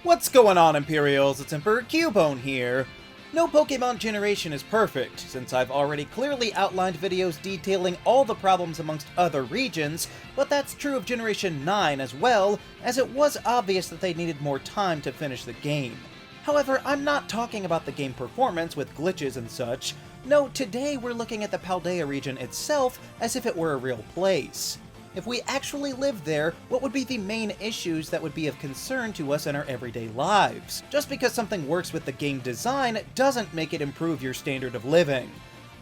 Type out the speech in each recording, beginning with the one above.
What's going on, Imperials? It's Emperor Cubone here. No Pokemon generation is perfect, since I've already clearly outlined videos detailing all the problems amongst other regions, but that's true of Generation 9 as well, as it was obvious that they needed more time to finish the game. However, I'm not talking about the game performance with glitches and such. No, today we're looking at the Paldea region itself as if it were a real place. If we actually lived there, what would be the main issues that would be of concern to us in our everyday lives? Just because something works with the game design doesn't make it improve your standard of living.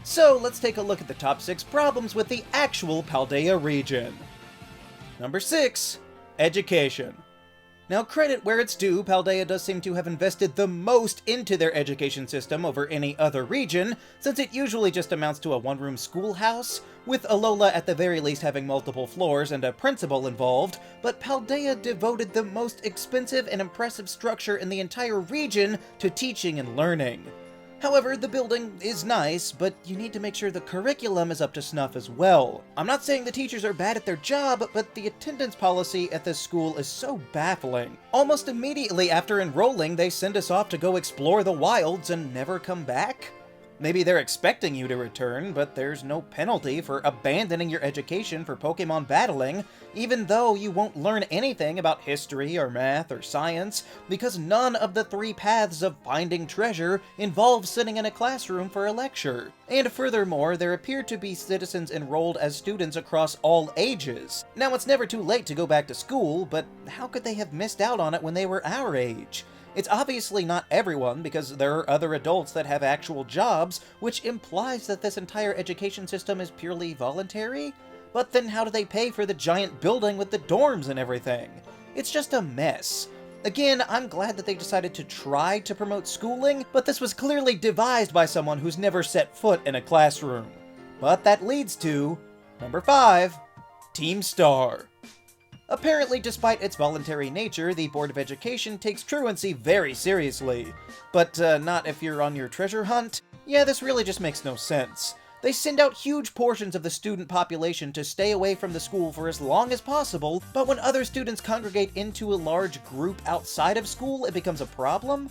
So let's take a look at the top 6 problems with the actual Paldea region. Number 6. Education. Now, credit where it's due, Paldea does seem to have invested the most into their education system over any other region, since it usually just amounts to a one-room schoolhouse, with Alola at the very least having multiple floors and a principal involved, but Paldea devoted the most expensive and impressive structure in the entire region to teaching and learning. However, the building is nice, but you need to make sure the curriculum is up to snuff as well. I'm not saying the teachers are bad at their job, but the attendance policy at this school is so baffling. Almost immediately after enrolling, they send us off to go explore the wilds and never come back? Maybe they're expecting you to return, but there's no penalty for abandoning your education for Pokemon battling, even though you won't learn anything about history or math or science, because none of the 3 paths of finding treasure involve sitting in a classroom for a lecture. And furthermore, there appear to be citizens enrolled as students across all ages. Now, it's never too late to go back to school, but how could they have missed out on it when they were our age? It's obviously not everyone, because there are other adults that have actual jobs, which implies that this entire education system is purely voluntary? But then how do they pay for the giant building with the dorms and everything? It's just a mess. Again, I'm glad that they decided to try to promote schooling, but this was clearly devised by someone who's never set foot in a classroom. But that leads to number 5, Team Star. Apparently, despite its voluntary nature, the Board of Education takes truancy very seriously. But not if you're on your treasure hunt? Yeah, this really just makes no sense. They send out huge portions of the student population to stay away from the school for as long as possible, but when other students congregate into a large group outside of school, it becomes a problem?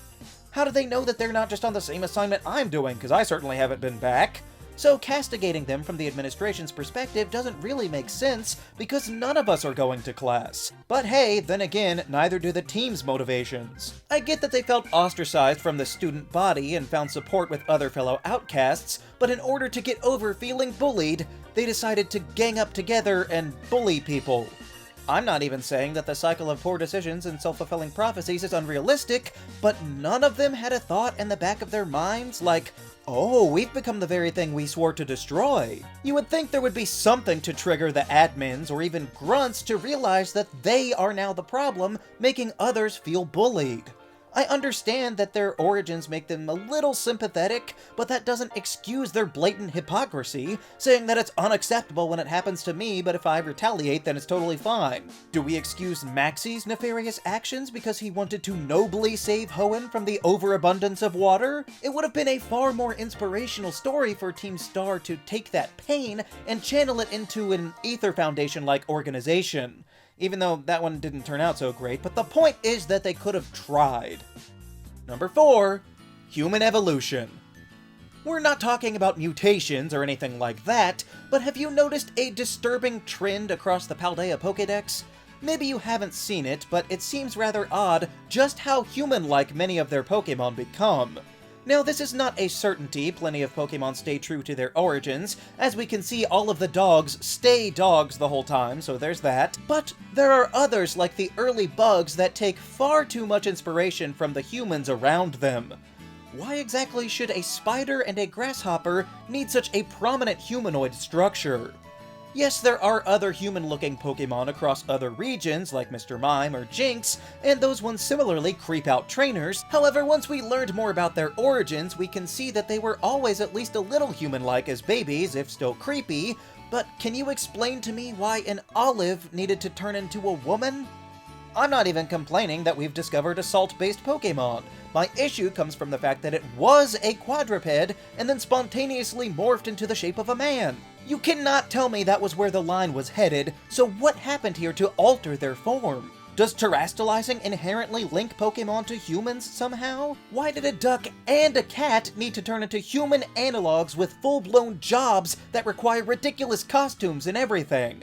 How do they know that they're not just on the same assignment I'm doing, because I certainly haven't been back? So castigating them from the administration's perspective doesn't really make sense, because none of us are going to class. But hey, then again, neither do the team's motivations. I get that they felt ostracized from the student body and found support with other fellow outcasts, but in order to get over feeling bullied, they decided to gang up together and bully people. I'm not even saying that the cycle of poor decisions and self-fulfilling prophecies is unrealistic, but none of them had a thought in the back of their minds like, oh, we've become the very thing we swore to destroy. You would think there would be something to trigger the admins or even grunts to realize that they are now the problem, making others feel bullied. I understand that their origins make them a little sympathetic, but that doesn't excuse their blatant hypocrisy, saying that it's unacceptable when it happens to me, but if I retaliate, then it's totally fine. Do we excuse Maxie's nefarious actions because he wanted to nobly save Hoenn from the overabundance of water? It would have been a far more inspirational story for Team Star to take that pain and channel it into an Aether Foundation-like organization. Even though that one didn't turn out so great, but the point is that they could have tried. Number 4, human evolution. We're not talking about mutations or anything like that, but have you noticed a disturbing trend across the Paldea Pokédex? Maybe you haven't seen it, but it seems rather odd just how human-like many of their Pokémon become. Now, this is not a certainty. Plenty of Pokemon stay true to their origins. As we can see, all of the dogs stay dogs the whole time, so there's that. But there are others, like the early bugs, that take far too much inspiration from the humans around them. Why exactly should a spider and a grasshopper need such a prominent humanoid structure? Yes, there are other human-looking Pokemon across other regions, like Mr. Mime or Jinx, and those ones similarly creep out trainers. However, once we learned more about their origins, we can see that they were always at least a little human-like as babies, if still creepy. But can you explain to me why an olive needed to turn into a woman? I'm not even complaining that we've discovered a salt-based Pokémon. My issue comes from the fact that it was a quadruped and then spontaneously morphed into the shape of a man. You cannot tell me that was where the line was headed, so what happened here to alter their form? Does terastallizing inherently link Pokemon to humans somehow? Why did a duck and a cat need to turn into human analogs with full-blown jobs that require ridiculous costumes and everything?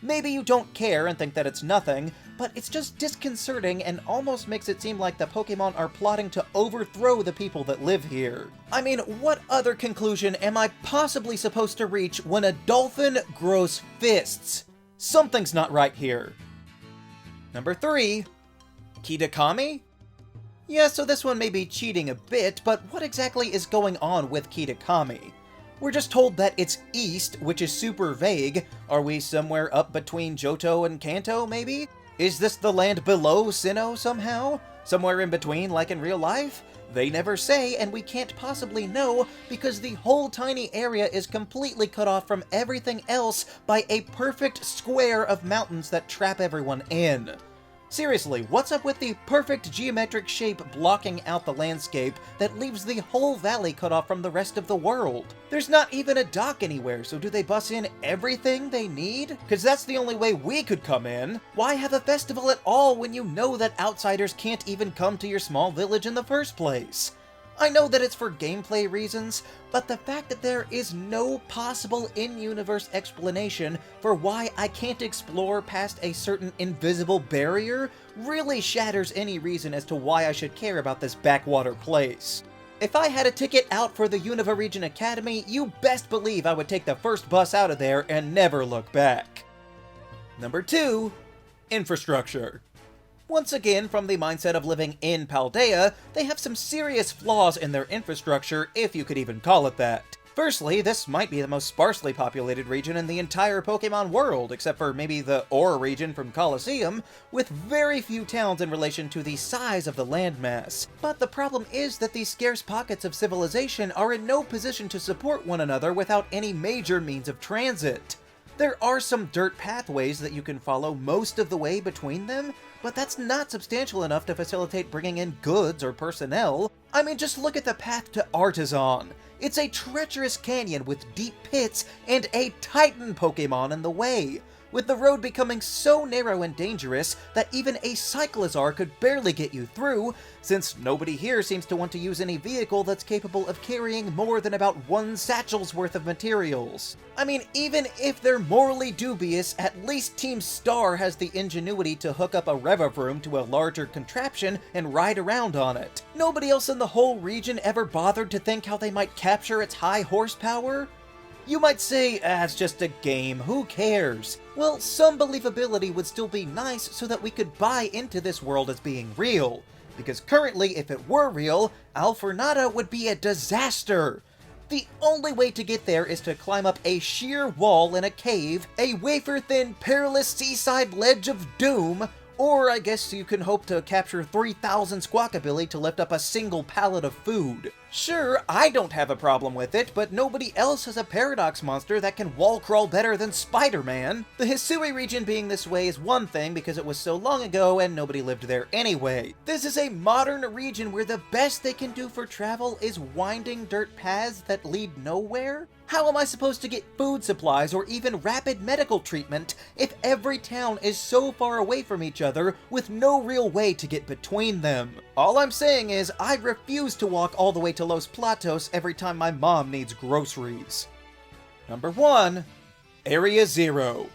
Maybe you don't care and think that it's nothing, but it's just disconcerting and almost makes it seem like the Pokemon are plotting to overthrow the people that live here. I mean, what other conclusion am I possibly supposed to reach when a dolphin grows fists? Something's not right here. Number 3. Kitakami? Yeah, so this one may be cheating a bit, but what exactly is going on with Kitakami? We're just told that it's east, which is super vague. Are we somewhere up between Johto and Kanto, maybe? Is this the land below Sinnoh somehow? Somewhere in between, like in real life? They never say, and we can't possibly know, because the whole tiny area is completely cut off from everything else by a perfect square of mountains that trap everyone in. Seriously, what's up with the perfect geometric shape blocking out the landscape that leaves the whole valley cut off from the rest of the world? There's not even a dock anywhere, so do they bus in everything they need? Cause that's the only way we could come in. Why have a festival at all when you know that outsiders can't even come to your small village in the first place? I know that it's for gameplay reasons, but the fact that there is no possible in-universe explanation for why I can't explore past a certain invisible barrier really shatters any reason as to why I should care about this backwater place. If I had a ticket out for the Unova Region Academy, you best believe I would take the first bus out of there and never look back. Number 2. Infrastructure. Once again, from the mindset of living in Paldea, they have some serious flaws in their infrastructure, if you could even call it that. Firstly, this might be the most sparsely populated region in the entire Pokemon world, except for maybe the Ore region from Colosseum, with very few towns in relation to the size of the landmass. But the problem is that these scarce pockets of civilization are in no position to support one another without any major means of transit. There are some dirt pathways that you can follow most of the way between them, but that's not substantial enough to facilitate bringing in goods or personnel. I mean, just look at the path to Artisan. It's a treacherous canyon with deep pits and a Titan Pokemon in the way, with the road becoming so narrow and dangerous that even a Cyclizar could barely get you through, since nobody here seems to want to use any vehicle that's capable of carrying more than about one satchel's worth of materials. I mean, even if they're morally dubious, at least Team Star has the ingenuity to hook up a Revavroom to a larger contraption and ride around on it. Nobody else in the whole region ever bothered to think how they might capture its high horsepower? You might say, it's just a game, who cares? Well, some believability would still be nice so that we could buy into this world as being real. Because currently, if it were real, Alfornada would be a disaster. The only way to get there is to climb up a sheer wall in a cave, a wafer-thin, perilous seaside ledge of doom, or I guess you can hope to capture 3,000 Squawkabilly to lift up a single pallet of food. Sure, I don't have a problem with it, but nobody else has a Paradox monster that can wall crawl better than Spider-Man. The Hisui region being this way is one thing because it was so long ago and nobody lived there anyway. This is a modern region where the best they can do for travel is winding dirt paths that lead nowhere? How am I supposed to get food supplies or even rapid medical treatment if every town is so far away from each other with no real way to get between them? All I'm saying is I refuse to walk all the way to Los Platos every time my mom needs groceries. Number 1. Area 0.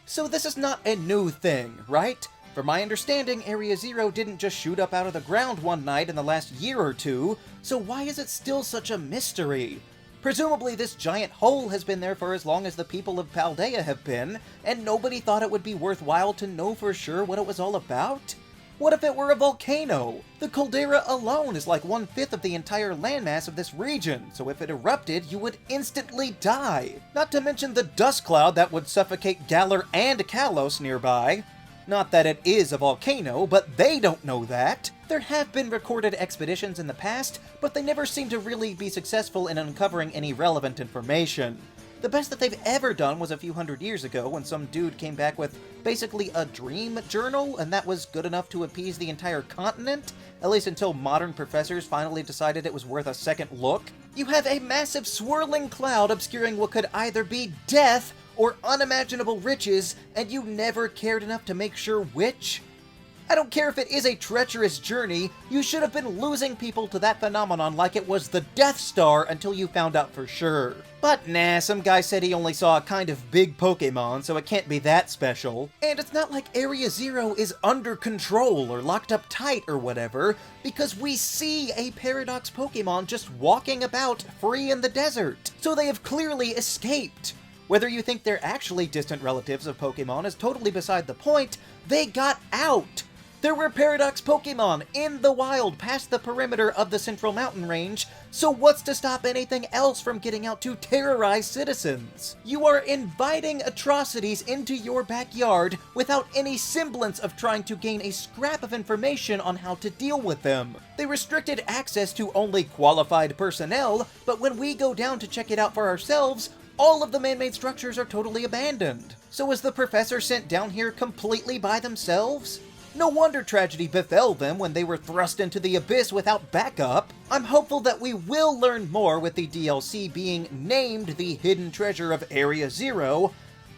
So this is not a new thing, right? From my understanding, Area 0 didn't just shoot up out of the ground one night in the last year or two, so why is it still such a mystery? Presumably this giant hole has been there for as long as the people of Paldea have been, and nobody thought it would be worthwhile to know for sure what it was all about? What if it were a volcano? The caldera alone is like 1/5 of the entire landmass of this region, so if it erupted, you would instantly die. Not to mention the dust cloud that would suffocate Galar and Kalos nearby. Not that it is a volcano, but they don't know that. There have been recorded expeditions in the past, but they never seem to really be successful in uncovering any relevant information. The best that they've ever done was a few hundred years ago when some dude came back with basically a dream journal, and that was good enough to appease the entire continent, at least until modern professors finally decided it was worth a second look. You have a massive swirling cloud obscuring what could either be death or unimaginable riches, and you never cared enough to make sure which? I don't care if it is a treacherous journey, you should have been losing people to that phenomenon like it was the Death Star until you found out for sure. But nah, some guy said he only saw a kind of big Pokémon, so it can't be that special. And it's not like Area Zero is under control or locked up tight or whatever, because we see a Paradox Pokémon just walking about free in the desert. So they have clearly escaped. Whether you think they're actually distant relatives of Pokémon is totally beside the point, they got out! There were Paradox Pokémon in the wild past the perimeter of the Central Mountain Range, so what's to stop anything else from getting out to terrorize citizens? You are inviting atrocities into your backyard without any semblance of trying to gain a scrap of information on how to deal with them. They restricted access to only qualified personnel, but when we go down to check it out for ourselves, all of the man-made structures are totally abandoned. So was the professor sent down here completely by themselves? No wonder tragedy befell them when they were thrust into the abyss without backup. I'm hopeful that we will learn more with the DLC being named the Hidden Treasure of Area Zero,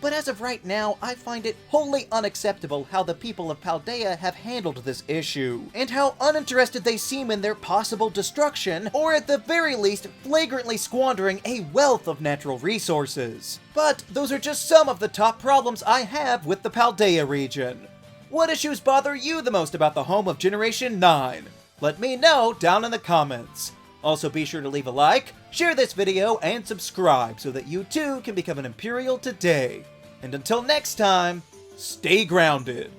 but as of right now, I find it wholly unacceptable how the people of Paldea have handled this issue, and how uninterested they seem in their possible destruction, or at the very least, flagrantly squandering a wealth of natural resources. But those are just some of the top problems I have with the Paldea region. What issues bother you the most about the home of Generation 9? Let me know down in the comments. Also be sure to leave a like, share this video, and subscribe so that you too can become an Imperial today. And until next time, stay grounded.